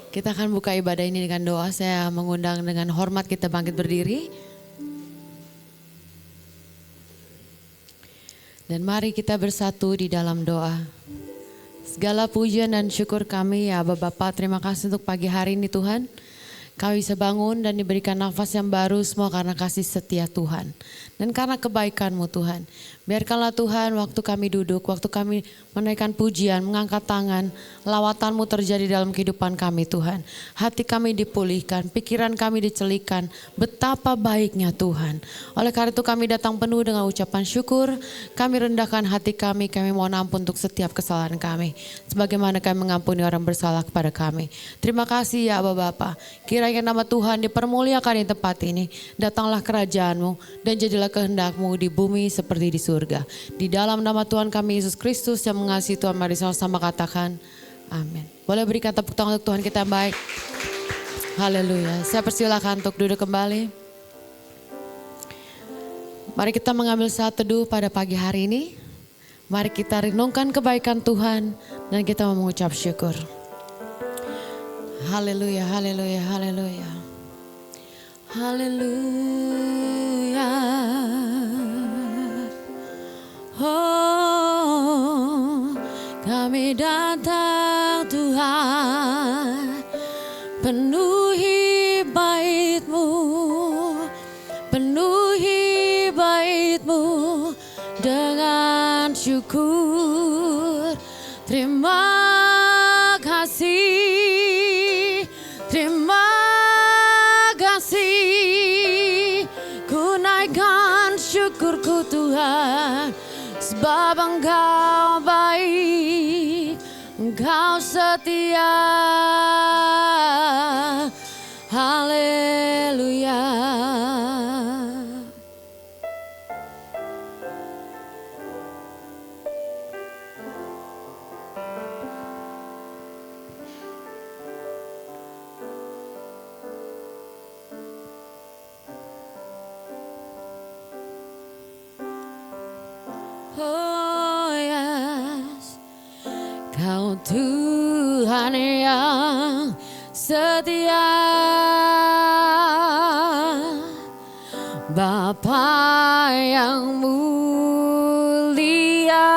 Kita akan buka ibadah ini dengan doa. Saya mengundang dengan hormat kita bangkit berdiri. Dan mari kita bersatu di dalam doa. Segala pujian dan syukur kami ya Bapa, terima kasih untuk pagi hari ini Tuhan. Kami bisa bangun dan diberikan nafas yang baru semua karena kasih setia Tuhan. Dan karena kebaikan-Mu Tuhan. Biarkanlah Tuhan waktu kami duduk, waktu kami menaikkan pujian, mengangkat tangan, lawatan-Mu terjadi dalam kehidupan kami Tuhan. Hati kami dipulihkan, pikiran kami dicelikan, betapa baiknya Tuhan. Oleh karena itu kami datang penuh dengan ucapan syukur, kami rendahkan hati kami mohon ampun untuk setiap kesalahan kami. Sebagaimana kami mengampuni orang bersalah kepada kami. Terima kasih ya Bapa. Kiranya nama Tuhan dipermuliakan di tempat ini. Datanglah kerajaan-Mu dan jadilah kehendak-Mu di bumi seperti di surga. Di dalam nama Tuhan kami Yesus Kristus yang mengasihi Tuhan, mari sama-sama katakan amin. Boleh berikan tepuk tangan untuk Tuhan kita yang baik. Haleluya. Saya persilakan untuk duduk kembali. Mari kita mengambil saat teduh pada pagi hari ini. Mari kita renungkan kebaikan Tuhan dan kita mengucap syukur. Haleluya, haleluya, haleluya. Haleluya. Oh, kami datang Tuhan, penuhi bait-Mu, penuhi bait-Mu dengan syukur. Terima kasih, terima kasih, ku naikkan syukurku Tuhan, sebab Engkau baik, Engkau setia. Haleluya. Oh yes, Kau Tuhan yang setia, Bapa yang mulia,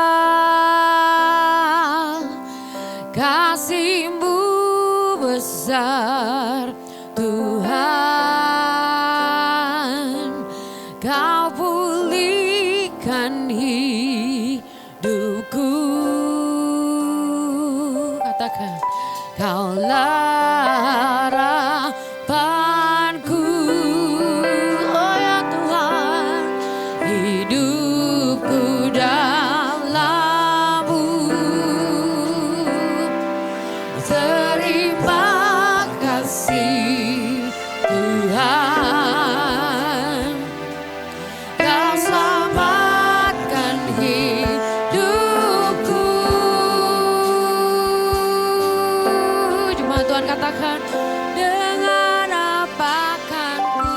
kasih-Mu besar Tuhan, Kau pulihkan hidupku. Katakan, Kaulah harapanku, oh ya Tuhan, hidupku dalam-Mu. Terima kasih Tuhan, Kau selamatkan hidupku. Jemaat Tuhan katakan, dengan apakan ku,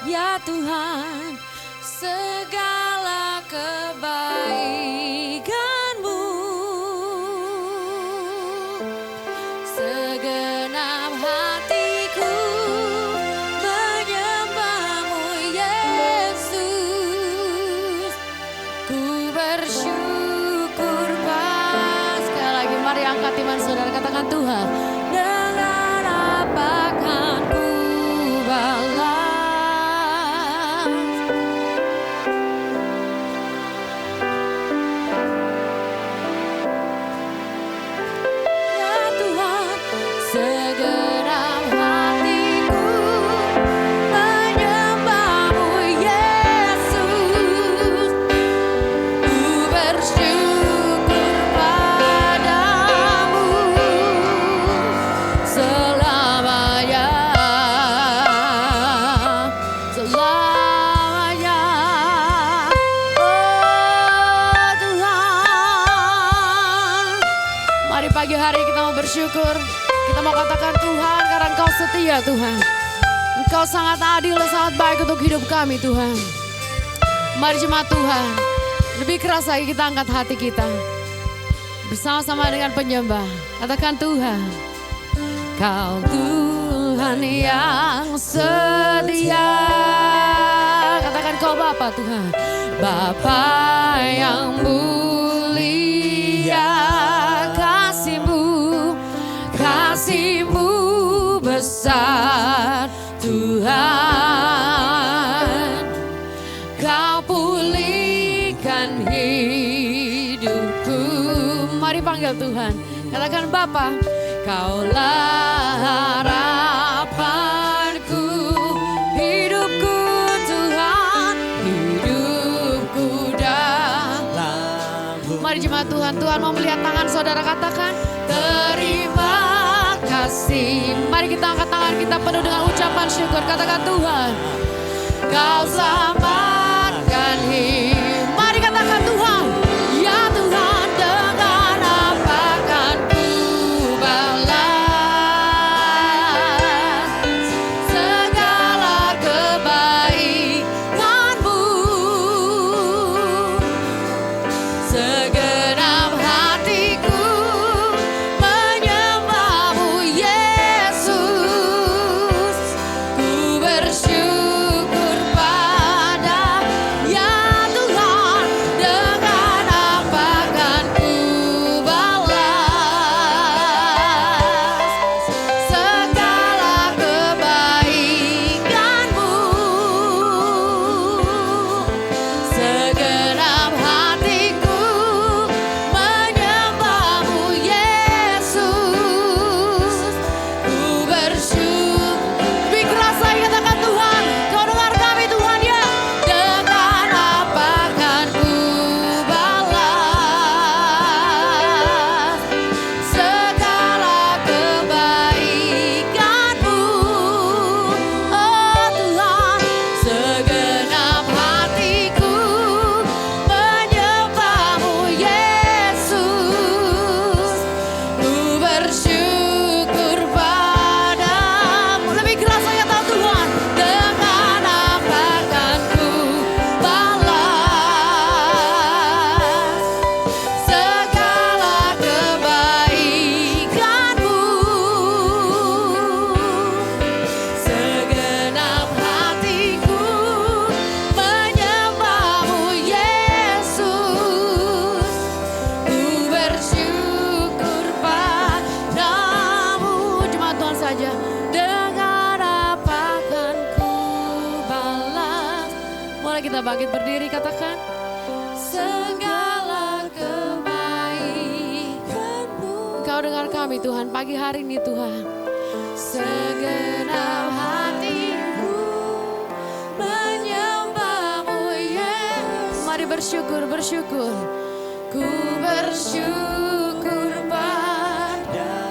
ya Tuhan, segala kebaikan-Mu, segenap hatiku menyembah-Mu Yesus, ku bersyukur. Sekali lagi mari angkat iman saudara, katakan Tuhan, dengan apakan ku balas, ya Tuhan, segenap hatiku menyembah-Mu Yesus, ku bersyukur padamu selamanya, selamanya. Oh Tuhan, mari pagi hari kita mau bersyukur. Kita mau katakan Tuhan, karena Engkau setia Tuhan, Engkau sangat adil dan sangat baik untuk hidup kami Tuhan. Mari jemaat Tuhan, lebih keras lagi kita angkat hati kita. Bersama-sama dengan penyembah, katakan Tuhan, Kau Tuhan yang setia. Katakan Kau Bapa Tuhan, Bapa yang mulia, kasih-Mu besar Tuhan. Kau pulihkan hidupku. Mari panggil Tuhan, katakan Bapa, Kaulah harapanku, hidupku Tuhan, hidupku dalam. Mari jemaat Tuhan, Tuhan mau melihat tangan saudara, katakan terima kasih. Mari kita angkat tangan kita penuh dengan ucapan syukur, katakan Tuhan, Kau selamatkan hidup. Mari katakan Tuhan, ya Tuhan, dengan apa kan ku balas segala kebaikan-Mu. Segenap hatiku menyembah-Mu Yesus. Ku bersyukur pada ya Tuhan, dengan apa kan ku balas segala kebaikan-Mu. Segenap hatiku menyembah-Mu Yesus. Ku bersyukur. Lebih keras lagi katakan Tuhan, Kau dengar kami Tuhan ya. Dengan apa kan ku balas segala kebaikan-Mu. Oh Tuhan, segenap hatiku menyembah-Mu Yesus. Ku bersyukur padamu. Lebih keras lagi kata Tuhan, dengan apa kan ku balas segala kebaikan-Mu. Segenap hatiku menyembah-Mu Yesus. Ku bersyukur padamu. Jemaat Tuhan saja, dengan apa kan ku balas. Mulai kita bangkit berdiri, katakan segala kebaikan-Mu. Kau dengar kami Tuhan pagi hari ini Tuhan. Segenap hatiku menyembah-Mu Yesus. Mari bersyukur. Ku bersyukur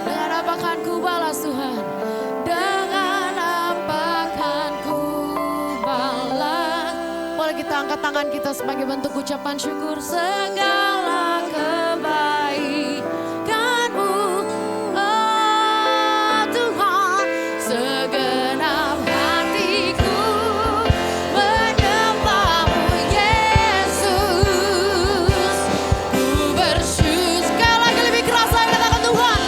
dengan apa kan ku balas Tuhan. Dengan apa kan ku balas. Boleh kita angkat tangan kita sebagai bentuk ucapan syukur. Segala kebaikan-Mu, oh Tuhan. Segenap hatiku menyembah-Mu Yesus. Ku bersyukur. Sekali lagi lebih keras lagi katakan Tuhan.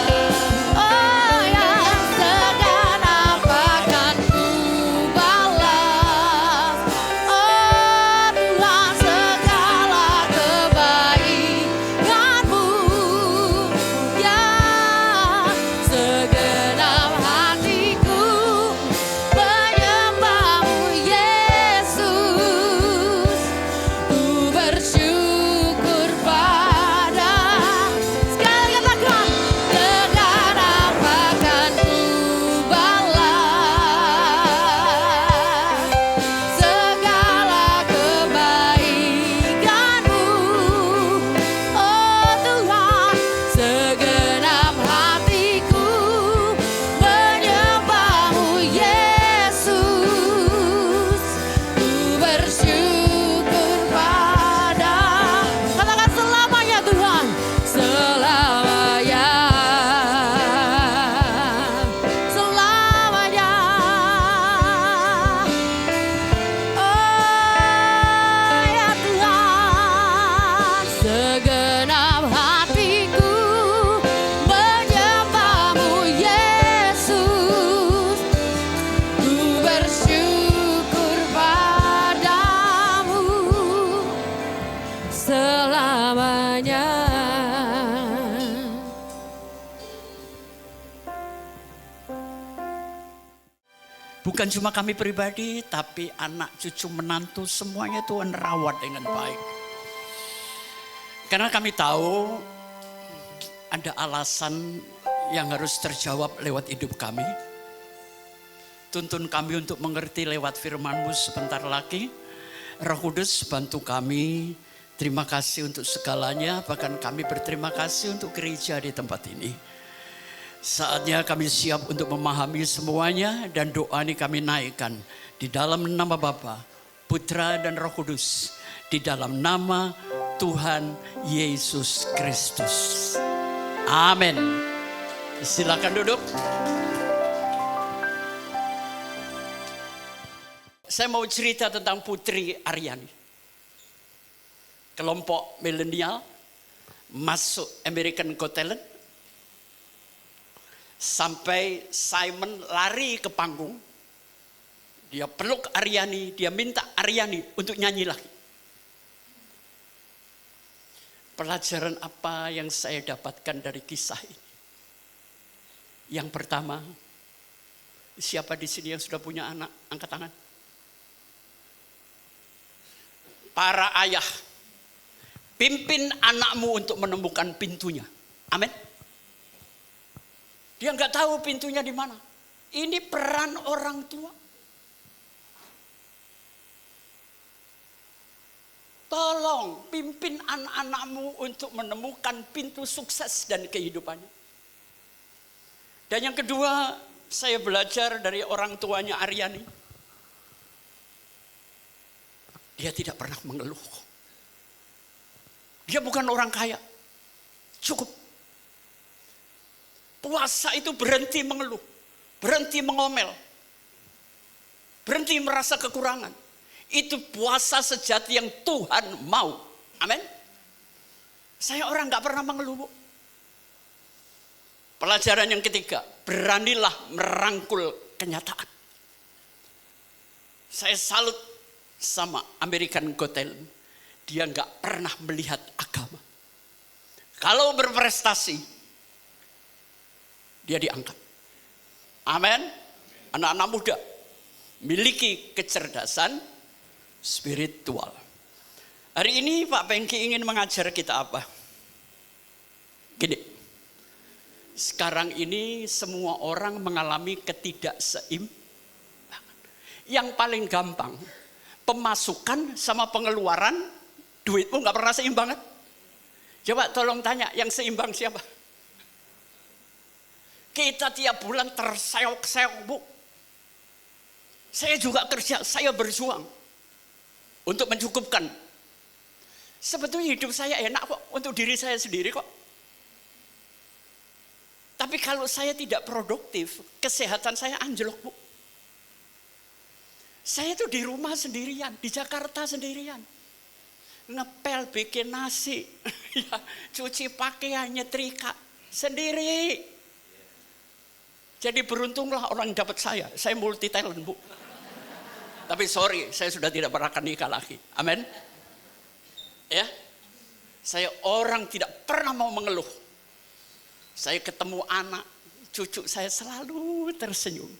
Oh ya, segenap akan ku balas. Oh Tuhan, segala kebaikan. Bukan cuma kami pribadi, tapi anak, cucu, menantu, semuanya Tuhan rawat dengan baik. Karena kami tahu ada alasan yang harus terjawab lewat hidup kami. Tuntun kami untuk mengerti lewat firman-Mu sebentar lagi. Roh Kudus bantu kami. Terima kasih untuk segalanya, bahkan kami berterima kasih untuk gereja di tempat ini. Saatnya kami siap untuk memahami semuanya, dan doa ini kami naikkan di dalam nama Bapa, Putra dan Roh Kudus, di dalam nama Tuhan Yesus Kristus. Amin. Silakan duduk. Saya mau cerita tentang Putri Aryani. Kelompok milenial masuk American Got Talent. Sampai Simon lari ke panggung. Dia peluk Aryani, dia minta Aryani untuk nyanyi lagi. Pelajaran apa yang saya dapatkan dari kisah ini? Yang pertama, siapa di sini yang sudah punya anak? Angkat tangan. Para ayah, pimpin anakmu untuk menemukan pintunya. Amin. Dia nggak tahu pintunya di mana. Ini peran orang tua. Tolong pimpin anak-anakmu untuk menemukan pintu sukses dan kehidupannya. Dan yang kedua, saya belajar dari orang tuanya Aryani. Dia tidak pernah mengeluh. Dia bukan orang kaya. Cukup. Puasa itu berhenti mengeluh, berhenti mengomel, berhenti merasa kekurangan. Itu puasa sejati yang Tuhan mau. Amin. Saya orang gak pernah mengeluh. Pelajaran yang ketiga, beranilah merangkul kenyataan. Saya salut sama American Got Talent. Dia gak pernah melihat agama. Kalau berprestasi, dia diangkat. Amin. Anak-anak muda miliki kecerdasan spiritual. Hari ini Pak Pengki ingin mengajar kita apa? Gini. Sekarang ini semua orang mengalami ketidakseimbangan. Yang paling gampang, pemasukan sama pengeluaran, duitmu gak pernah seimbang kan? Coba tolong tanya, yang seimbang siapa? Kita tiap bulan terseok-seok, Bu. Saya juga kerja, saya berjuang untuk mencukupkan. Sebetulnya hidup saya enak kok, untuk diri saya sendiri kok. Tapi kalau saya tidak produktif, kesehatan saya anjlok, Bu. Saya tuh di rumah sendirian, di Jakarta sendirian. Ngepel, bikin nasi, cuci pakaian, nyetrika sendiri. Jadi beruntunglah orang yang dapat saya multi talent, Bu. Tapi sorry, saya sudah tidak pernah akan nikah lagi. Amin. Ya, saya orang tidak pernah mau mengeluh. Saya ketemu anak, cucu saya selalu tersenyum.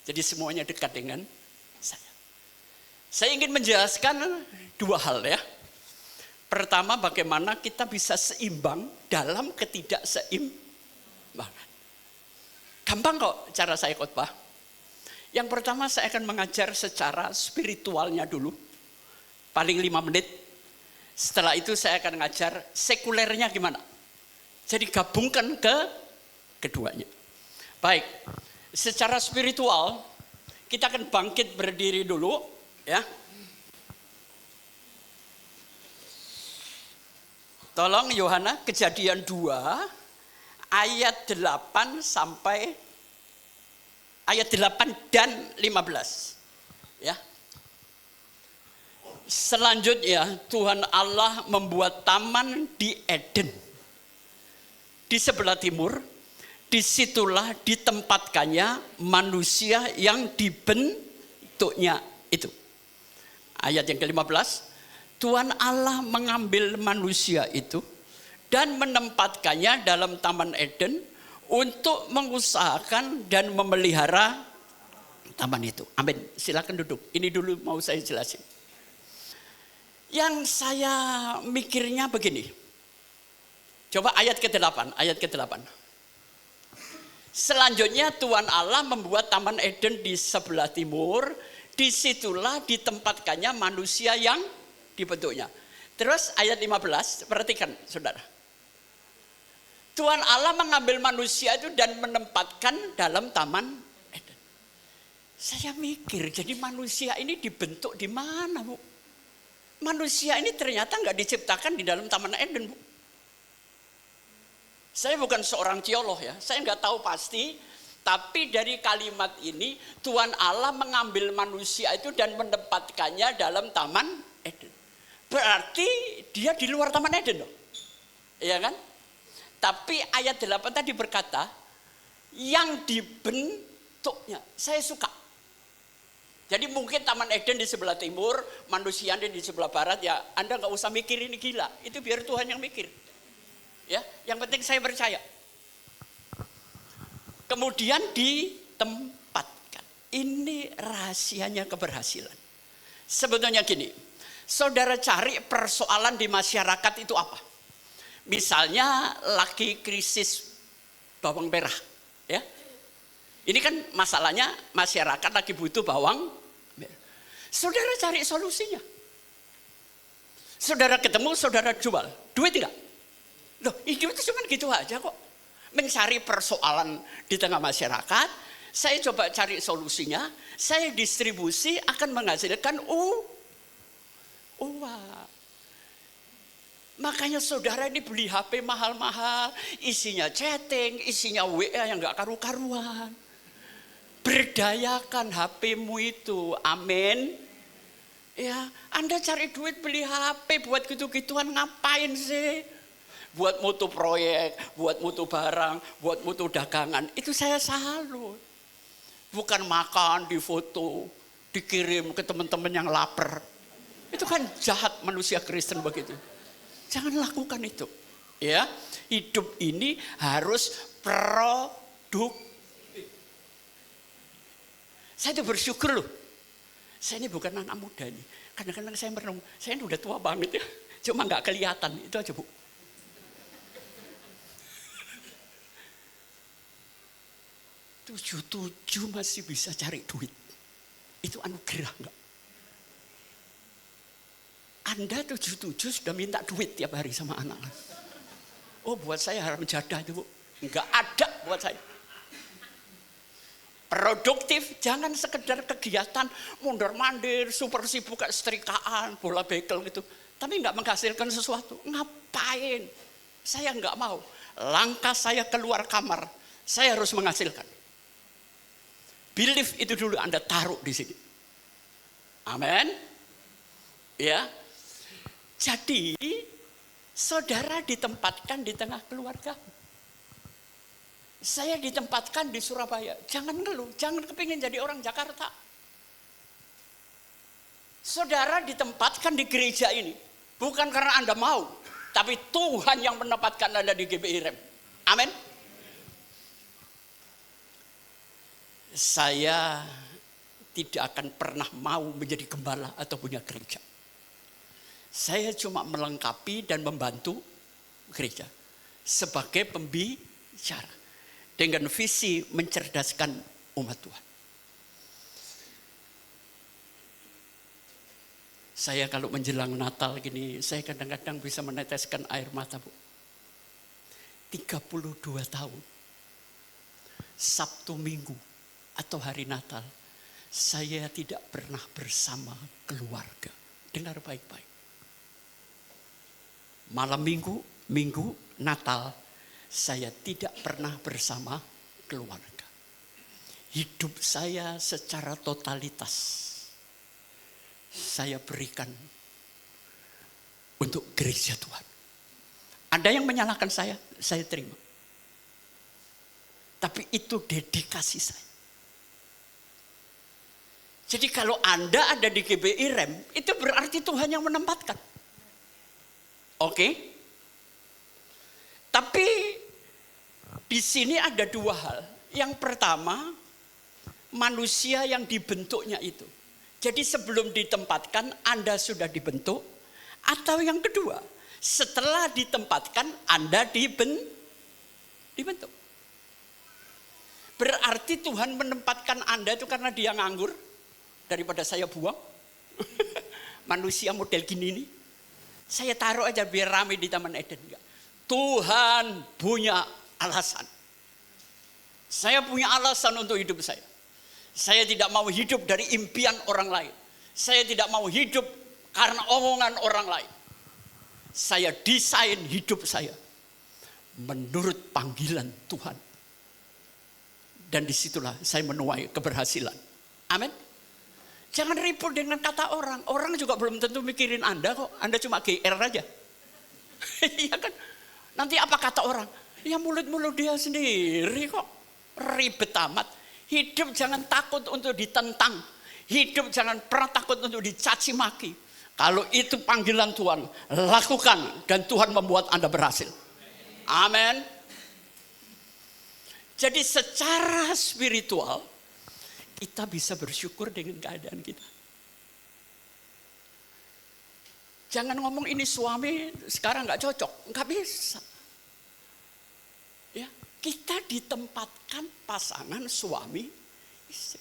Jadi semuanya dekat dengan saya. Saya ingin menjelaskan dua hal ya. Pertama, bagaimana kita bisa seimbang dalam ketidakseimbangan. Gampang kok cara saya khotbah. Yang pertama saya akan mengajar secara spiritualnya dulu. Paling 5 menit. Setelah itu saya akan mengajar sekulernya gimana. Jadi gabungkan keduanya. Baik, secara spiritual kita akan bangkit berdiri dulu ya. Tolong Yohana, Kejadian 2 ayat 8 sampai ayat 8 dan 15 ya. Selanjutnya Tuhan Allah membuat taman di Eden di sebelah timur. Disitulah ditempatkannya manusia yang dibentuknya itu. Ayat yang ke-15, Tuhan Allah mengambil manusia itu dan menempatkannya dalam Taman Eden untuk mengusahakan dan memelihara taman itu. Amin. Silakan duduk. Ini dulu mau saya jelasin. Yang saya mikirnya begini. Coba ayat ke-8, ayat ke-8. Selanjutnya Tuhan Allah membuat Taman Eden di sebelah timur. Disitulah ditempatkannya manusia yang dibentuknya. Terus ayat 15, perhatikan saudara. Tuhan Allah mengambil manusia itu dan menempatkan dalam Taman Eden. Saya mikir, jadi manusia ini dibentuk di mana, Bu? Manusia ini ternyata nggak diciptakan di dalam Taman Eden, Bu. Saya bukan seorang teolog ya, saya nggak tahu pasti, tapi dari kalimat ini Tuhan Allah mengambil manusia itu dan menempatkannya dalam Taman Eden. Berarti dia di luar Taman Eden loh, iya kan? Tapi ayat 8 tadi berkata, yang dibentuknya, saya suka. Jadi mungkin Taman Eden di sebelah timur, manusia di sebelah barat, ya Anda nggak usah mikir ini gila, itu biar Tuhan yang mikir. Ya, yang penting saya percaya. Kemudian ditempatkan. Ini rahasianya keberhasilan. Sebetulnya gini, saudara cari persoalan di masyarakat itu apa? Misalnya lagi krisis bawang merah, ya. Ini kan masalahnya masyarakat lagi butuh bawang merah. Saudara cari solusinya. Saudara ketemu, saudara jual. Duit enggak? Loh, hidup itu cuma gitu aja kok. Mencari persoalan di tengah masyarakat, saya coba cari solusinya, saya distribusi akan menghasilkan uang. Makanya saudara ini beli HP mahal-mahal, isinya chatting, isinya WA yang gak karu-karuan. Berdayakan HP-mu itu, amin. Ya, Anda cari duit beli HP buat gitu-gituan ngapain sih? Buat mutu proyek, buat mutu barang, buat mutu dagangan, itu saya salut. Bukan makan, difoto, dikirim ke teman-teman yang lapar. Itu kan jahat manusia Kristen begitu. Jangan lakukan itu. Ya, hidup ini harus produktif. Saya itu bersyukur loh. Saya ini bukan anak muda nih. Kadang-kadang saya merenung, saya ini udah tua banget ya. Cuma nggak kelihatan, itu aja Bu. 77 masih bisa cari duit. Itu anugerah enggak? Anda 77 sudah minta duit tiap hari sama anak. Oh, buat saya haram jadah itu, Bu. Enggak ada buat saya. Produktif, jangan sekedar kegiatan mundur-mandir, super sibuk kayak setrikaan, bola bekel gitu. Tapi enggak menghasilkan sesuatu. Ngapain? Saya enggak mau. Langkah saya keluar kamar, saya harus menghasilkan. Belief itu dulu Anda taruh di sini. Amin. Ya. Jadi saudara ditempatkan di tengah keluarga. Saya ditempatkan di Surabaya. Jangan ngeluh, jangan kepingin jadi orang Jakarta. Saudara ditempatkan di gereja ini. Bukan karena Anda mau, tapi Tuhan yang menempatkan Anda di GBI Rem. Amin. Saya tidak akan pernah mau menjadi gembala atau punya gereja. Saya cuma melengkapi dan membantu gereja sebagai pembicara dengan visi mencerdaskan umat Tuhan. Saya kalau menjelang Natal gini, saya kadang-kadang bisa meneteskan air mata, Bu. 32 tahun, Sabtu Minggu atau hari Natal, saya tidak pernah bersama keluarga. Dengar baik-baik. Malam minggu Natal, saya tidak pernah bersama keluarga. Hidup saya secara totalitas saya berikan untuk gereja Tuhan. Ada yang menyalahkan saya terima. Tapi itu dedikasi saya. Jadi kalau Anda ada di GBI Rem, itu berarti Tuhan yang menempatkan. Oke? Tapi Di sini ada dua hal. Yang pertama, manusia yang dibentuknya itu. Jadi sebelum ditempatkan Anda sudah dibentuk. Atau yang kedua, setelah ditempatkan Anda dibentuk. Berarti Tuhan menempatkan Anda itu karena dia nganggur. Daripada saya buang. Manusia model gini nih. Saya taruh aja biar ramai di Taman Eden. Enggak. Tuhan punya alasan. Saya punya alasan untuk hidup saya. Saya tidak mau hidup dari impian orang lain. Saya tidak mau hidup karena omongan orang lain. Saya desain hidup saya menurut panggilan Tuhan. Dan disitulah saya menuai keberhasilan. Amin. Jangan ribut dengan kata orang. Orang juga belum tentu mikirin Anda kok. Anda cuma GR aja. Iya kan? Nanti apa kata orang? Ya mulut-mulut dia sendiri kok. Ribet amat. Hidup jangan takut untuk ditentang. Hidup jangan pernah takut untuk dicaci maki. Kalau itu panggilan Tuhan, lakukan. Dan Tuhan membuat Anda berhasil. Amin. Jadi secara spiritual, kita bisa bersyukur dengan keadaan kita. Jangan ngomong ini suami sekarang gak cocok. Gak bisa. Ya, kita ditempatkan pasangan suami istri.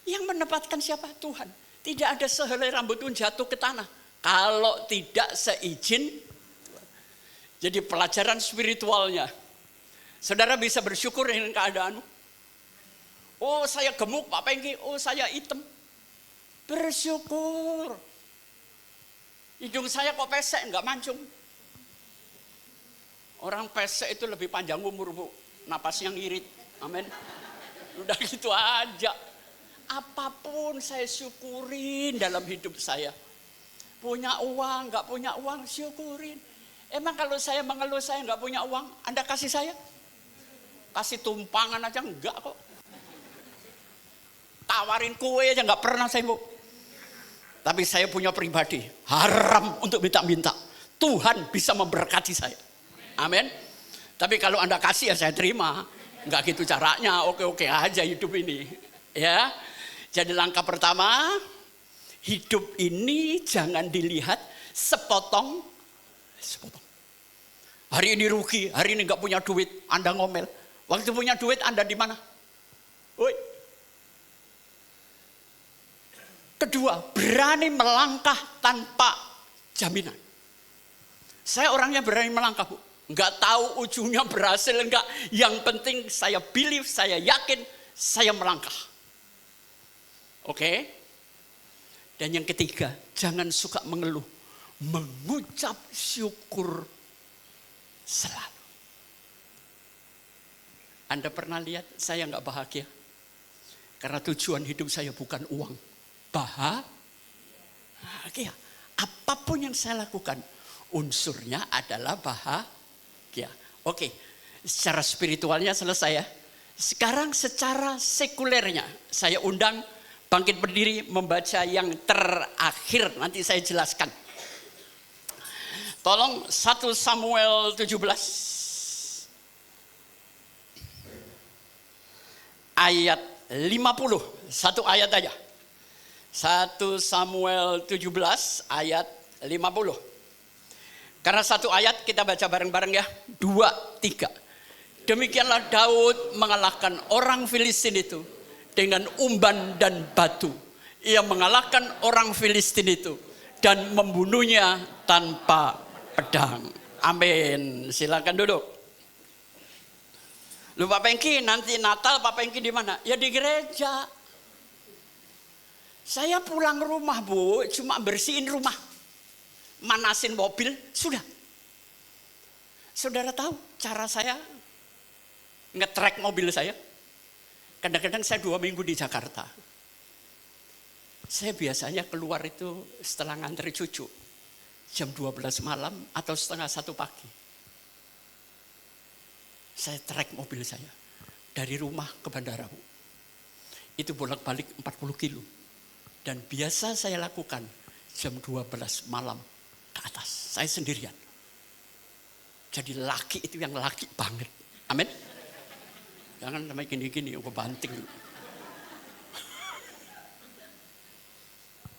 Yang menempatkan siapa? Tuhan. Tidak ada sehelai rambut pun jatuh ke tanah. Kalau tidak seizin Tuhan. Jadi pelajaran spiritualnya. Saudara bisa bersyukur dengan keadaanmu. Oh saya gemuk Pak Pengki, oh saya hitam. Bersyukur. Hidung saya kok pesek, enggak mancung. Orang pesek itu lebih panjang umur Bu. Napasnya ngirit, amin. Udah gitu aja. Apapun saya syukurin dalam hidup saya. Punya uang, enggak punya uang, syukurin. Emang kalau saya mengeluh saya enggak punya uang, Anda kasih saya? Kasih tumpangan aja enggak kok. Tawarin kue aja enggak pernah saya Bu. Tapi saya punya pribadi, haram untuk minta-minta. Tuhan bisa memberkati saya. Amin. Tapi kalau Anda kasih ya saya terima. Enggak gitu caranya, oke-oke aja hidup ini. Ya. Jadi langkah pertama, hidup ini jangan dilihat sepotong. Hari ini rugi, hari ini enggak punya duit, Anda ngomel. Waktu punya duit Anda di mana? Woi. Kedua, berani melangkah tanpa jaminan. Saya orangnya berani melangkah Bu. Enggak tahu ujungnya berhasil enggak. Yang penting saya believe, saya yakin, saya melangkah. Oke. Dan yang ketiga, jangan suka mengeluh. Mengucap syukur selalu. Anda pernah lihat saya enggak bahagia? Karena tujuan hidup saya bukan uang. Bahagia. Apapun yang saya lakukan, unsurnya adalah bahagia. Oke, secara spiritualnya selesai ya. Sekarang secara sekulernya, saya undang bangkit berdiri membaca yang terakhir. Nanti saya jelaskan. Tolong 1 Samuel 17. Ayat 50. Satu ayat aja. 1 Samuel 17 ayat 50. Karena satu ayat kita baca bareng-bareng ya. 2, 3. Demikianlah Daud mengalahkan orang Filistin itu dengan umban dan batu. Ia mengalahkan orang Filistin itu dan membunuhnya tanpa pedang. Amin. Silakan duduk. Lu Pak Pengki nanti Natal Pak Pengki di mana? Ya di gereja. Saya pulang rumah Bu, cuma bersihin rumah. Manasin mobil, sudah. Saudara tahu cara saya nge-track mobil saya? Kadang-kadang saya 2 minggu di Jakarta. Saya biasanya keluar itu setelah ngantri cucu. Jam 12 malam atau setengah 1 pagi. Saya track mobil saya. Dari rumah ke bandara Bu. Itu bolak-balik 40 kilo. Dan biasa saya lakukan jam 12 malam ke atas. Saya sendirian. Jadi laki itu yang laki banget. Amin. Jangan sampai gini-gini, gue banting.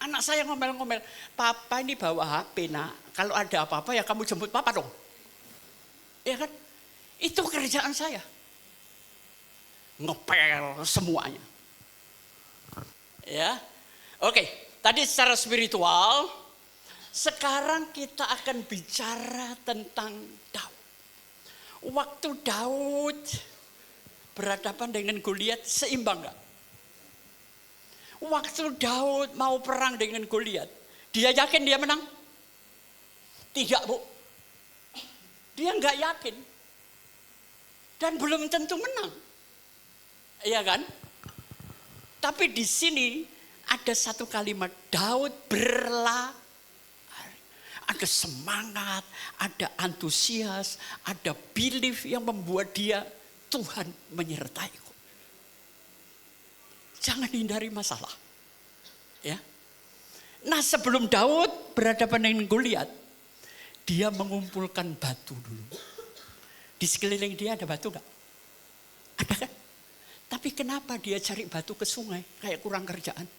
Anak saya ngomel-ngomel, papa ini bawa HP nak, kalau ada apa-apa ya kamu jemput papa dong. Ya kan? Itu kerjaan saya. Ngepel semuanya. Ya. Oke, tadi secara spiritual, sekarang kita akan bicara tentang Daud. Waktu Daud berhadapan dengan Goliat, seimbang enggak? Waktu Daud mau perang dengan Goliat, dia yakin dia menang? Tidak, Bu. Dia enggak yakin. Dan belum tentu menang. Iya kan? Tapi di sini ada satu kalimat, Daud berlari. Ada semangat, ada antusias, ada belief yang membuat dia, Tuhan menyertaiku. Jangan hindari masalah. Ya. Nah, sebelum Daud berhadapan dengan Goliat, dia mengumpulkan batu dulu. Di sekeliling dia ada batu enggak? Ada kan? Tapi kenapa dia cari batu ke sungai? Kayak kurang kerjaan.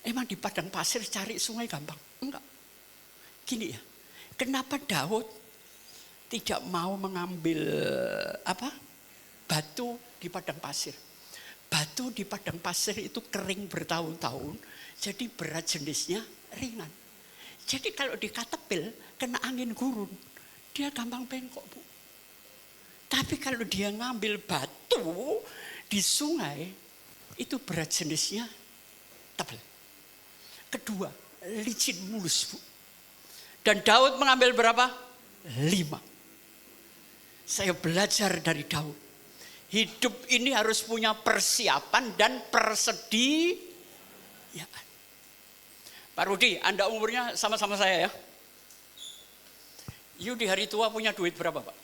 Emang di padang pasir cari sungai gampang? Enggak. Gini ya, kenapa Daud tidak mau mengambil batu di padang pasir? Batu di padang pasir itu kering bertahun-tahun, jadi berat jenisnya ringan. Jadi kalau dikatepil, kena angin gurun, dia gampang bengkok, Bu. Tapi kalau dia ngambil batu di sungai, itu berat jenisnya tebal. Kedua, licin mulus, Bu. Dan Daud mengambil berapa? 5. Saya belajar dari Daud. Hidup ini harus punya persiapan dan persediaan. Pak Rudi, Anda umurnya sama-sama saya ya. You di hari tua punya duit berapa, Pak?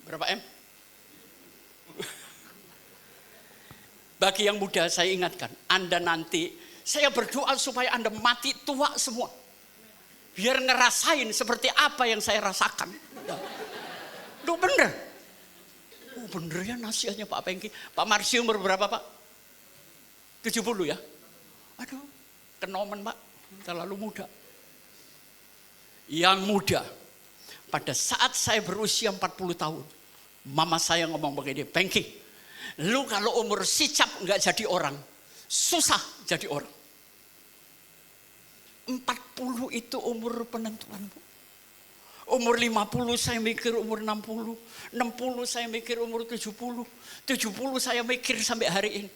Berapa M? Bagi yang muda saya ingatkan, Anda nanti, saya berdoa supaya Anda mati tua semua. Biar ngerasain seperti apa yang saya rasakan. Duh bener. Oh bener ya nasihatnya Pak Pengki. Pak Marsi umur berapa Pak? 70 ya? Aduh, kenomen Pak, terlalu muda. Yang muda, pada saat saya berusia 40 tahun, mama saya ngomong begini, Pengki, lu kalau umur sicap nggak jadi orang, susah jadi orang. 40 itu umur penentuan, Bu. Umur 50 saya mikir umur 60, 60 saya mikir umur 70, 70 saya mikir sampai hari ini.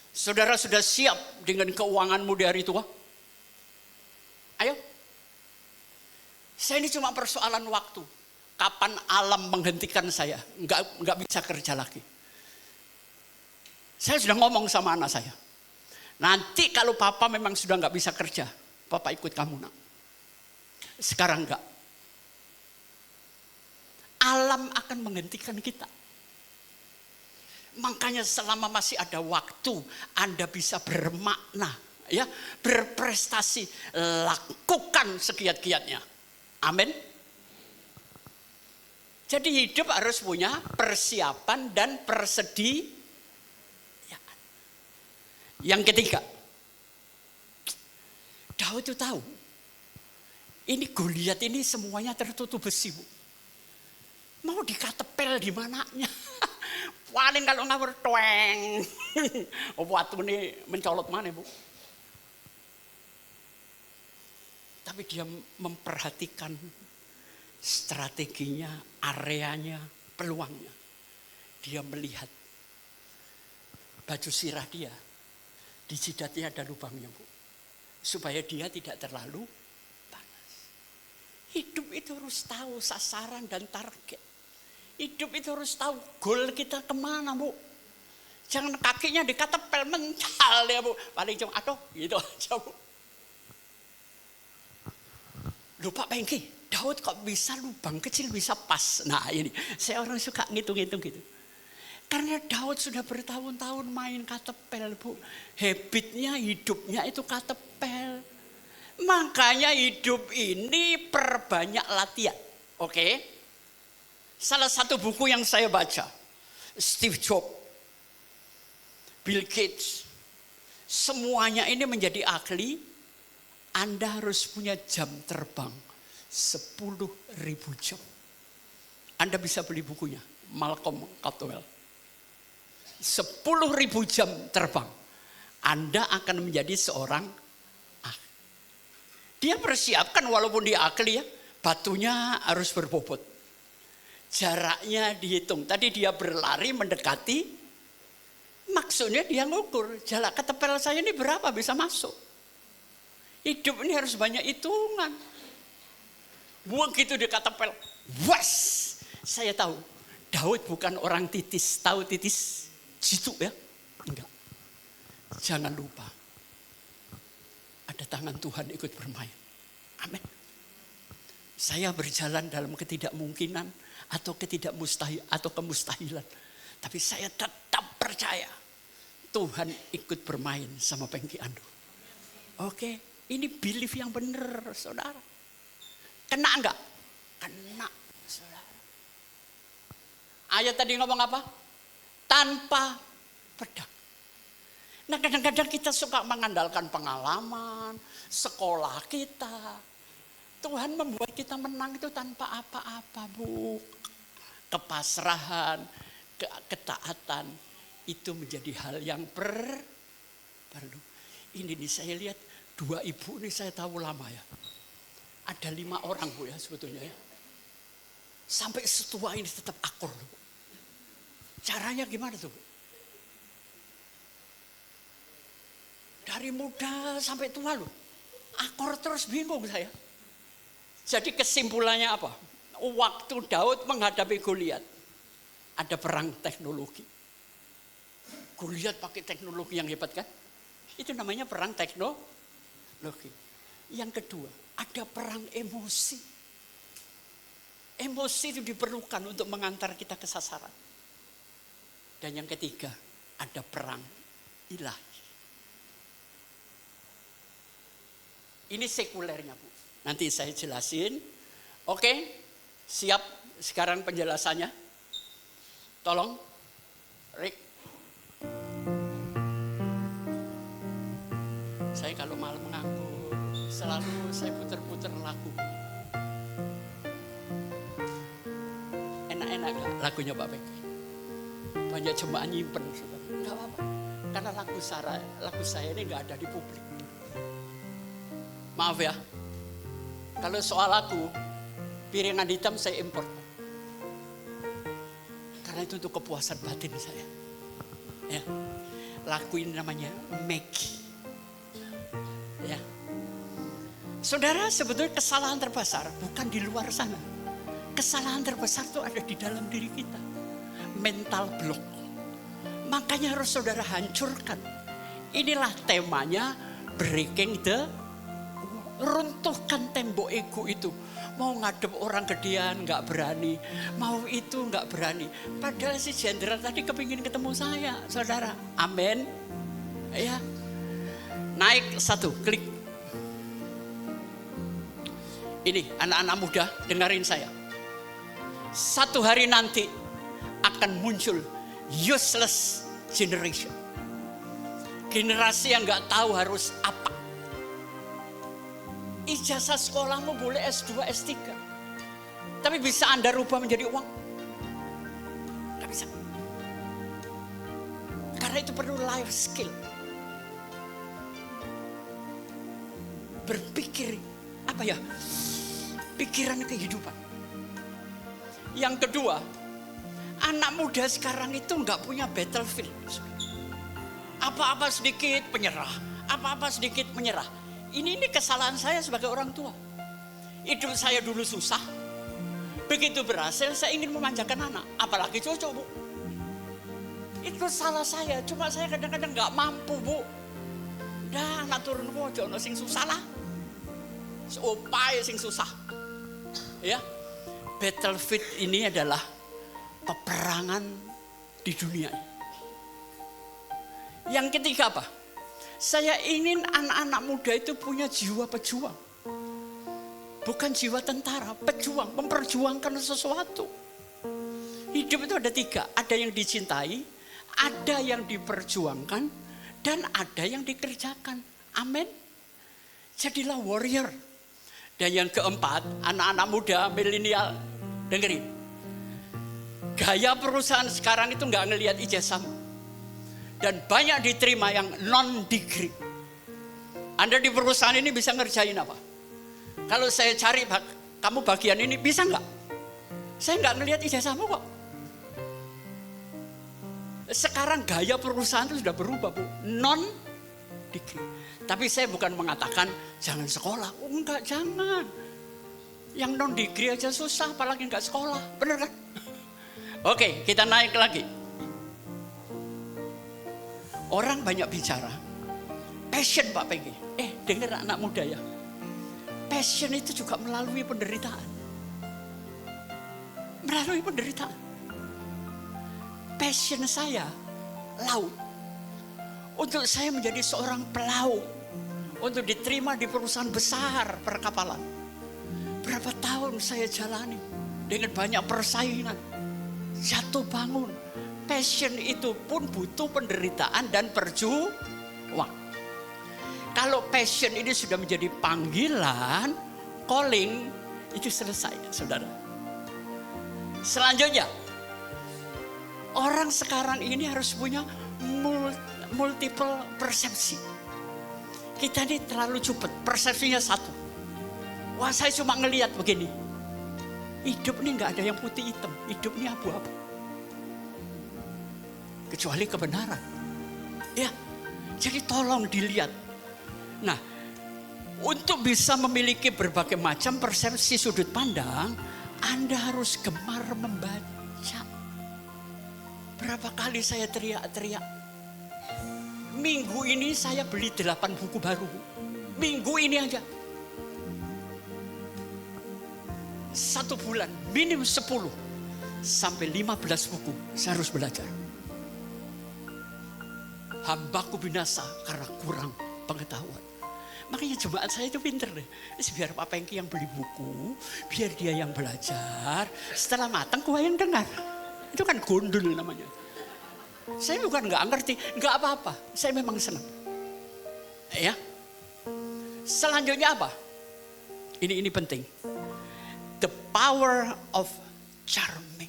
Saudara sudah siap dengan keuanganmu di hari tua? Ayo. Saya ini cuma persoalan waktu. Kapan alam menghentikan saya? Enggak bisa kerja lagi. Saya sudah ngomong sama anak saya. Nanti kalau papa memang sudah nggak bisa kerja, papa ikut kamu nak. Sekarang enggak. Alam akan menghentikan kita. Makanya selama masih ada waktu, Anda bisa bermakna, ya, berprestasi, lakukan segiat-giatnya. Amin. Jadi hidup harus punya persiapan dan persediaan. Yang ketiga, Daud itu tahu, ini Goliat ini semuanya tertutup besi, Bu. Mau dikatepel di mananya? Paling kalau ngawur tueng. Waktu ini mencolot mana, Bu? Tapi dia memperhatikan strateginya, areanya, peluangnya. Dia melihat baju sirah dia. Di jidatnya ada lubangnya, Bu. Supaya dia tidak terlalu panas. Hidup itu harus tahu sasaran dan target. Hidup itu harus tahu goal kita kemana, Bu. Jangan kakinya dikatepel mencal ya, Bu. Paling cuma aduh gitu aja, Bu. Lupa Pengki, Daud kok bisa lubang kecil bisa pas. Nah ini, saya orang suka ngitung-ngitung gitu. Karena Daud sudah bertahun-tahun main katepel, Bu. Habitnya, hidupnya itu katepel. Makanya hidup ini perbanyak latihan. Oke? Salah satu buku yang saya baca, Steve Jobs, Bill Gates, semuanya ini menjadi ahli. Anda harus punya jam terbang 10.000 jam. Anda bisa beli bukunya, Malcolm Gladwell. 10.000 jam terbang. Anda akan menjadi seorang ahli. Dia persiapkan walaupun dia ahli ya, batunya harus berbobot. Jaraknya dihitung. Tadi dia berlari mendekati, maksudnya dia ngukur. Jarak ketepel saya ini berapa bisa masuk. Hidup ini harus banyak hitungan. Begitu dia ketepel, was, saya tahu. Daud bukan orang titis, tahu titis jitu ya? Enggak. Jangan lupa, ada tangan Tuhan ikut bermain. Amin. Saya berjalan dalam ketidakmungkinan atau ketidakmustahil atau kemustahilan. Tapi saya tetap percaya Tuhan ikut bermain sama Pengki Ando. Oke, ini belief yang benar, saudara. Kena enggak? Kena, saudara. Ayat tadi ngomong apa? Tanpa pedang. Nah kadang-kadang kita suka mengandalkan pengalaman, sekolah kita. Tuhan membuat kita menang itu tanpa apa-apa, Bu. Kepasrahan, ketaatan, itu menjadi hal yang perlu. Ini nih saya lihat, 2 ibu ini saya tahu lama ya. Ada 5 orang Bu ya sebetulnya ya. Sampai setua ini tetap akur. Bu. Caranya gimana tuh Bu? Dari muda sampai tua loh. Akur terus, bingung saya. Jadi kesimpulannya apa? Waktu Daud menghadapi Goliat, ada perang teknologi. Goliat pakai teknologi yang hebat kan? Itu namanya perang teknologi. Yang kedua, ada perang emosi. Emosi itu diperlukan untuk mengantar kita ke sasaran. Dan yang ketiga, ada perang ilahi. Ini sekulernya Bu. Nanti saya jelasin. Oke, siap sekarang penjelasannya. Tolong, Rick. Saya kalau malam nganggur, selalu saya puter-puter lagu. Enak-enak gak lagunya Pak Pengki? Banyak jemaah nyimpen. Gak apa-apa. Karena lagu saya ini gak ada di publik. Maaf ya. Kalau soal lagu, piringan hitam saya import. Karena itu untuk kepuasan batin saya. Ya. Lagu ini namanya Maggie. Ya. Saudara, sebetulnya kesalahan terbesar bukan di luar sana. Kesalahan terbesar itu ada di dalam diri kita. Mental block. Makanya harus saudara hancurkan. Inilah temanya breaking the runtuhkan tembok ego itu. Mau ngadep orang gedean gak berani, mau itu gak berani. Padahal si jenderal tadi kepingin ketemu saya, saudara. Amin. Ya. Naik 1, klik. Ini anak-anak muda, dengerin saya. Satu hari nanti akan muncul useless generation. Generasi yang gak tahu harus apa. Ijazah sekolahmu boleh S2, S3. Tapi bisa Anda rubah menjadi uang? Tidak bisa. Karena itu perlu life skill. Berpikir, apa ya? Pikiran kehidupan. Yang kedua, anak muda sekarang itu nggak punya battlefield. Apa-apa sedikit menyerah. Apa-apa sedikit menyerah. Ini kesalahan saya sebagai orang tua. Hidup saya dulu susah. Begitu berhasil saya ingin memanjakan anak. Apalagi cucu Bu. Itu salah saya. Cuma saya kadang-kadang gak mampu Bu. Dah anak turun mojo no sing susah lah. Upaya sing susah. Ya. Battlefield ini adalah peperangan di dunia. Yang ketiga apa? Saya ingin anak-anak muda itu punya jiwa pejuang. Bukan jiwa tentara, pejuang, memperjuangkan sesuatu. Hidup itu ada 3, ada yang dicintai, ada yang diperjuangkan, dan ada yang dikerjakan. Amin. Jadilah warrior. Dan yang keempat, anak-anak muda, milenial, dengerin. Gaya perusahaan sekarang itu nggak ngelihat ijazahmu. Dan banyak diterima yang non-degree. Anda di perusahaan ini bisa ngerjain apa? Kalau saya cari, kamu bagian ini bisa nggak? Saya nggak ngelihat ijazahmu kok. Sekarang gaya perusahaan itu sudah berubah, Bu. Non-degree. Tapi saya bukan mengatakan jangan sekolah. Oh, enggak, jangan. Yang non-degree aja susah, apalagi nggak sekolah. Bener kan? Oke, kita naik lagi. Orang banyak bicara. Passion, Pak Pengki. Dengar anak muda ya. Passion itu juga melalui penderitaan. Melalui penderitaan. Passion saya laut. Untuk saya menjadi seorang pelaut. Untuk diterima di perusahaan besar perkapalan. Berapa tahun saya jalani dengan banyak persaingan. Jatuh bangun. Passion itu pun butuh penderitaan dan perjuangan. Kalau passion ini sudah menjadi panggilan, calling, itu selesai, saudara. Selanjutnya, orang sekarang ini harus punya multiple persepsi. Kita ini terlalu cepat, persepsinya satu. Wah, saya cuma ngelihat begini. Hidup ini nggak ada yang putih hitam, hidup ini abu-abu. Kecuali kebenaran. Ya, jadi tolong dilihat. Nah, untuk bisa memiliki berbagai macam persepsi sudut pandang, Anda harus gemar membaca. Berapa kali saya teriak-teriak. Minggu ini saya beli 8 buku baru. Minggu ini aja. 1 bulan, minimum 10 sampai 15 buku saya harus belajar. Hambaku binasa karena kurang pengetahuan. Makanya jemaat saya itu pinter deh. Biar Pak Pengki yang beli buku, biar dia yang belajar. Setelah matang gua yang dengar. Itu kan gondol namanya. Saya bukan nggak ngerti, nggak apa-apa. Saya memang senang. Ya. Selanjutnya apa? Ini penting. The power of charming.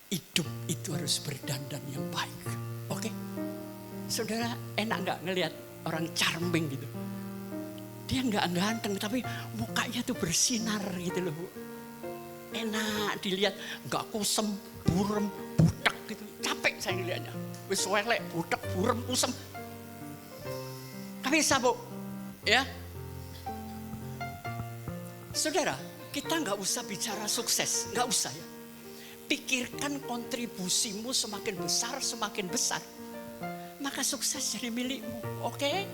Hidup itu harus berdandan yang baik. Oke? Saudara, enak nggak ngelihat orang charming gitu? Dia nggak ganteng, tapi mukanya tuh bersinar gitu loh. Enak dilihat, nggak kusem, burem, budak gitu. Capek saya ngelihatnya. Wis welek, budak, burem, kusem. Tapi sabuk, ya. Saudara, kita nggak usah bicara sukses, nggak usah ya. Pikirkan kontribusimu semakin besar, maka sukses jadi milikmu, oke?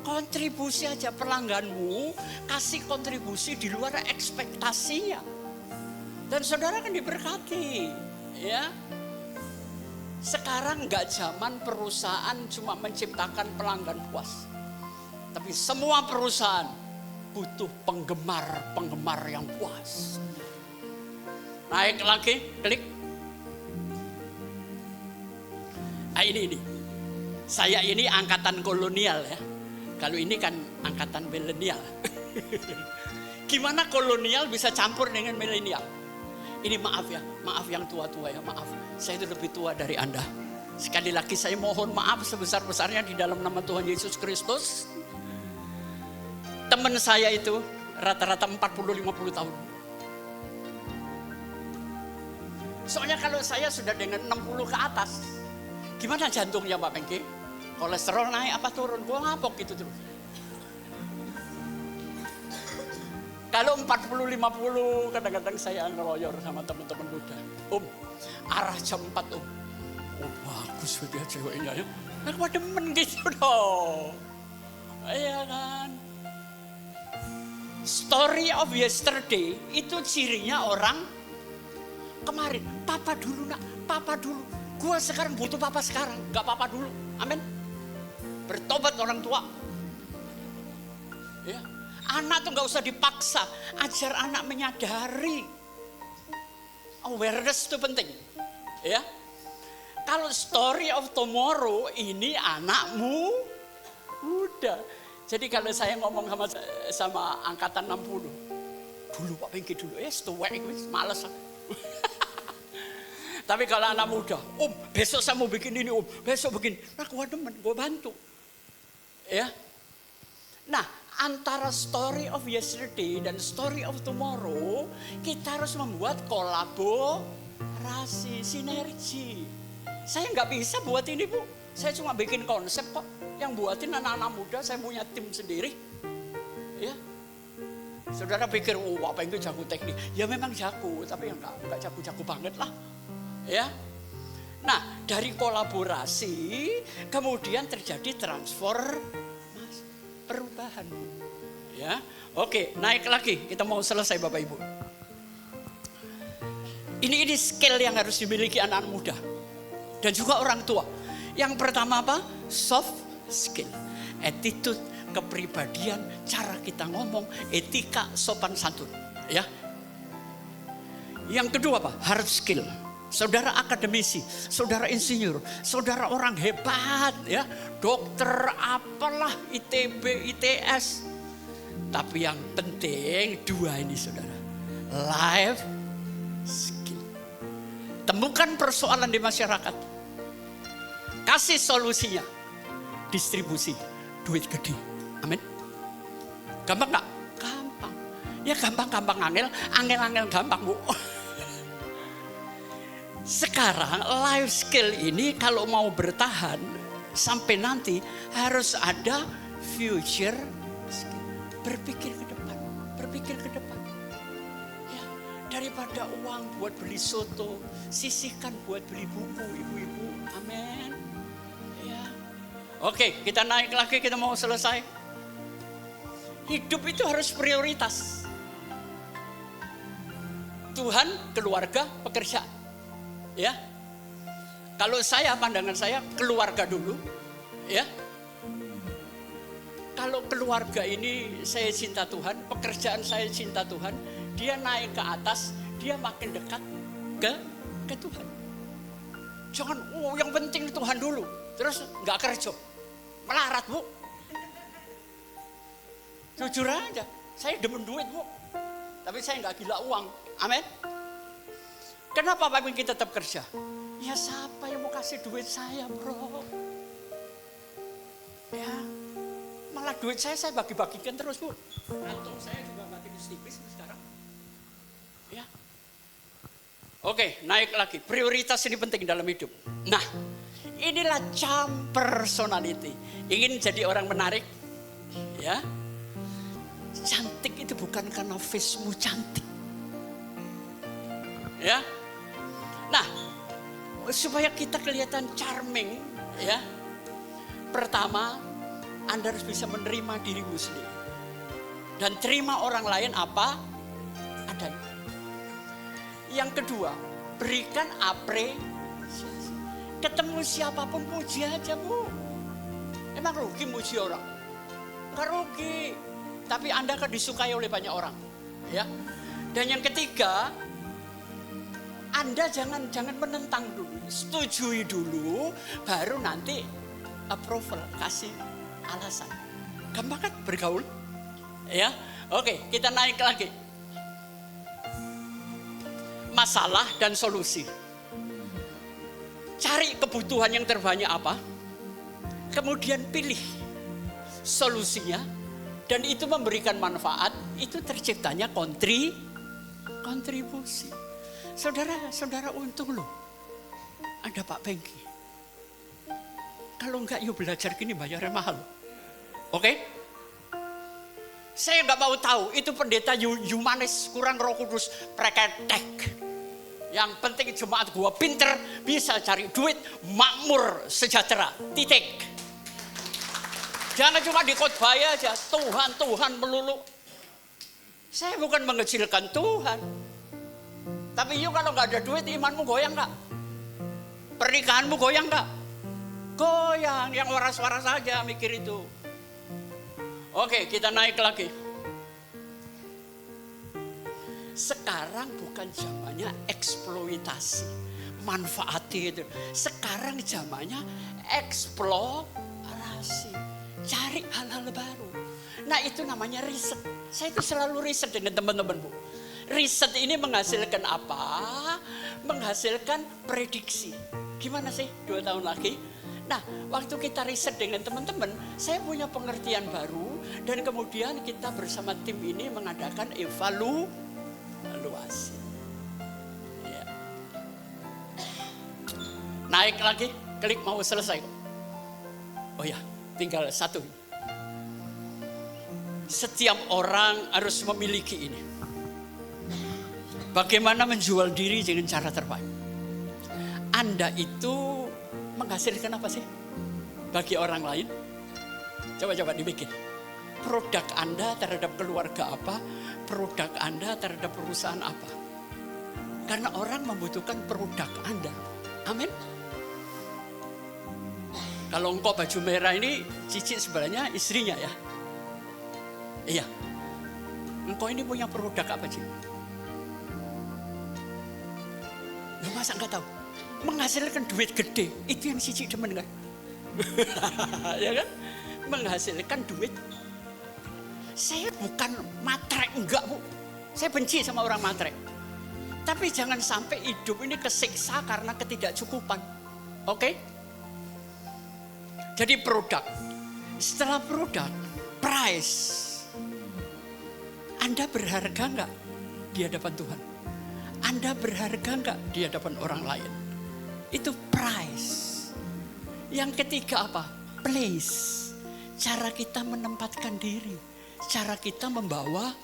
Kontribusi aja pelangganmu, kasih kontribusi di luar ekspektasinya. Dan saudara kan diberkati, ya. Sekarang nggak zaman perusahaan cuma menciptakan pelanggan puas. Tapi semua perusahaan butuh penggemar yang puas. Naik lagi, klik. Ini. Saya ini angkatan kolonial ya. Kalau ini kan angkatan milenial. Gimana kolonial bisa campur dengan milenial? Ini maaf yang tua-tua ya, maaf. Saya itu lebih tua dari Anda. Sekali lagi saya mohon maaf sebesar-besarnya di dalam nama Tuhan Yesus Kristus. Teman saya itu rata-rata 40-50 tahun. Soalnya kalau saya sudah dengan 60 ke atas, gimana jantungnya Pak Pengki? Kolesterol naik apa turun? Gua ngapok gitu terus. Kalau 40-50 kadang-kadang saya ngeroyor sama teman-teman muda. Arah jam 4 Oh bagus dia ceweknya ya. Nah gua demen gitu dong. Iya kan. Story of yesterday itu cirinya orang kemarin. Papa dulu nak, papa dulu. Gua sekarang butuh papa sekarang, gak papa dulu. Amin. Bertobat orang tua. Ya. Anak tuh gak usah dipaksa, ajar anak menyadari. Awareness itu penting. Ya. Kalau story of tomorrow ini anakmu muda. Jadi kalau saya ngomong sama angkatan 60, dulu Pak Bengki dulu, tuwek males. Tapi kalau anak muda, besok saya mau bikin ini, besok bikin, nah gua demen, gua bantu. Ya. Nah, antara story of yesterday dan story of tomorrow, kita harus membuat kolaborasi, sinergi. Saya nggak bisa buat ini, Bu. Saya cuma bikin konsep kok. Yang buatin anak-anak muda, saya punya tim sendiri. Ya. Saudara pikir, Pak Bengki jago teknik. Ya memang jago, tapi enggak jago-jago banget lah. Ya. Nah, dari kolaborasi kemudian terjadi perubahan. Ya. Oke, naik lagi. Kita mau selesai Bapak Ibu. Ini skill yang harus dimiliki anak-anak muda dan juga orang tua. Yang pertama apa? Soft skill. Attitude, kepribadian, cara kita ngomong, etika, sopan santun. Ya. Yang kedua apa? Hard skill. Saudara akademisi, saudara insinyur, saudara orang hebat, ya, dokter, apalah, ITB, ITS. Tapi yang penting dua ini saudara, life skill. Temukan persoalan di masyarakat, kasih solusinya, distribusi, duit gede. Amin. Gampang gak? Gampang. Ya gampang angel gampang Bu. Sekarang life skill ini kalau mau bertahan sampai nanti harus ada future skill. Berpikir ke depan. Ya, daripada uang buat beli soto, sisihkan buat beli buku ibu-ibu. Amin. Ya. Oke, kita naik lagi, kita mau selesai. Hidup itu harus prioritas. Tuhan, keluarga, pekerjaan. Ya, kalau pandangan saya keluarga dulu, ya. Kalau keluarga ini saya cinta Tuhan, pekerjaan saya cinta Tuhan, dia naik ke atas, dia makin dekat ke Tuhan. Jangan, yang penting Tuhan dulu, terus nggak kerja, melarat Bu. Jujur aja, saya demen duit Bu, tapi saya nggak gila uang. Amin. Kenapa Pak Bengki tetap kerja? Ya siapa yang mau kasih duit saya bro? Ya, malah duit saya bagi-bagikan terus Bu. Kantong saya juga makin tipis sekarang. Ya. Oke, naik lagi. Prioritas ini penting dalam hidup. Nah, inilah charm personality. Ingin jadi orang menarik? Ya. Cantik itu bukan karena face-mu cantik. Ya. Nah, supaya kita kelihatan charming, ya. Pertama, Anda harus bisa menerima dirimu sendiri. Dan terima orang lain apa adanya. Yang kedua, berikan apresiasi. Ketemu siapapun puji aja Bu. Emang rugi muji orang? Enggak rugi. Tapi Anda akan disukai oleh banyak orang. Ya. Dan yang ketiga, Anda jangan menentang dulu, setujui dulu, baru nanti approval, kasih alasan. Gampang kan bergaul? Ya, oke, kita naik lagi. Masalah dan solusi. Cari kebutuhan yang terbanyak apa, kemudian pilih solusinya, dan itu memberikan manfaat, itu terciptanya kontribusi. Saudara untung loh, ada Pak Bengki. Kalau enggak yuk belajar gini bayarnya mahal. Oke? Saya enggak mau tahu itu pendeta humanis kurang Roh Kudus preketek. Yang penting jemaat gua pinter, bisa cari duit, makmur, sejahtera. Titik. Jangan cuma di khotbah aja, Tuhan melulu. Saya bukan mengecilkan Tuhan. Tapi yuk kalau nggak ada duit imanmu goyang nggak? Pernikahanmu goyang nggak? Goyang, yang waras-waras saja mikir itu. Oke, kita naik lagi. Sekarang bukan zamannya eksploitasi, manfaati itu. Sekarang zamannya eksplorasi, cari hal-hal baru. Nah itu namanya riset. Saya itu selalu riset dengan teman-teman, Bu. Riset ini menghasilkan apa? Menghasilkan prediksi. Gimana sih 2 tahun lagi? Nah, waktu kita riset dengan teman-teman, saya punya pengertian baru. Dan kemudian kita bersama tim ini mengadakan evaluasi. Ya. Naik lagi, klik mau selesai. Oh ya, tinggal satu. Setiap orang harus memiliki ini. Bagaimana menjual diri dengan cara terbaik. Anda itu menghasilkan apa sih bagi orang lain? Coba dibikin. Produk Anda terhadap keluarga apa? Produk Anda terhadap perusahaan apa? Karena orang membutuhkan produk Anda. Amin. Kalau engkau baju merah ini, Cici sebenarnya istrinya ya. Iya. Engkau ini punya produk apa, Cici? Lu masa enggak tahu? Menghasilkan duit gede, itu yang Cici demen kan? Ya kan? Menghasilkan duit. Saya bukan matrek, enggak Bu. Saya benci sama orang matrek. Tapi jangan sampai hidup ini kesiksa karena ketidakcukupan. Oke? Jadi produk. Setelah produk, price. Anda berharga enggak di hadapan Tuhan? Anda berharga enggak di hadapan orang lain? Itu price. Yang ketiga apa? Place. Cara kita menempatkan diri. Cara kita membawa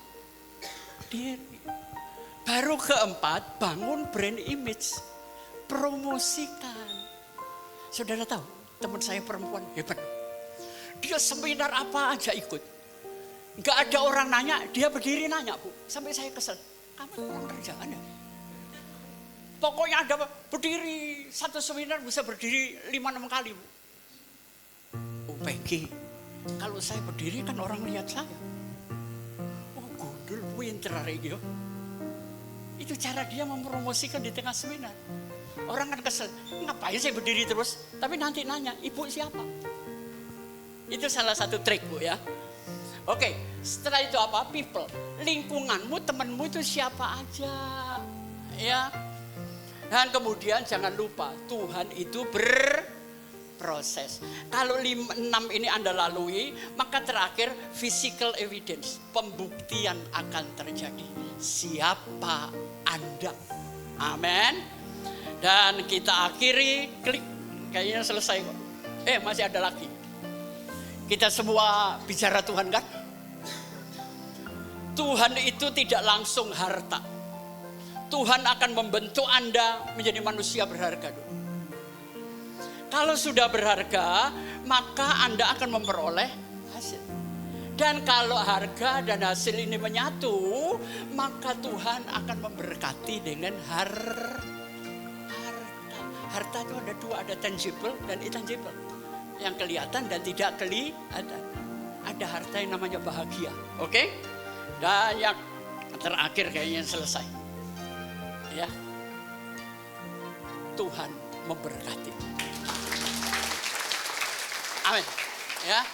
diri. Baru keempat, bangun brand image. Promosikan. Saudara tahu, teman saya perempuan hebat. Dia seminar apa aja ikut. Gak ada orang nanya, dia berdiri nanya Bu. Sampai saya kesel. Kamu orang kerjaan ya? Pokoknya ada berdiri, satu seminar bisa berdiri 5-6 kali Bu. Oh Peggy, kalau saya berdiri kan orang lihat saya. Oh gundul, pinter hari ini. Itu cara dia mempromosikan di tengah seminar. Orang kan kesel, ngapain saya berdiri terus? Tapi nanti nanya, ibu siapa? Itu salah satu trik Bu ya. Oke, setelah itu apa? People. Lingkunganmu, temanmu itu siapa aja. Ya. Dan kemudian jangan lupa, Tuhan itu berproses. Kalau 6 ini Anda lalui, maka terakhir physical evidence. Pembuktian akan terjadi. Siapa Anda? Amin. Dan kita akhiri, klik. Kayaknya selesai kok. Masih ada lagi. Kita semua bicara Tuhan kan? Tuhan itu tidak langsung harta. Tuhan akan membentuk Anda menjadi manusia berharga. Kalau sudah berharga, maka Anda akan memperoleh hasil. Dan kalau harga dan hasil ini menyatu, maka Tuhan akan memberkati dengan harta. Harta itu ada 2, ada tangible dan intangible. Yang kelihatan dan tidak kelihatan. Ada harta yang namanya bahagia. Oke? Dan yang terakhir kayaknya selesai. Ya. Tuhan memberkati. Amin. Ya.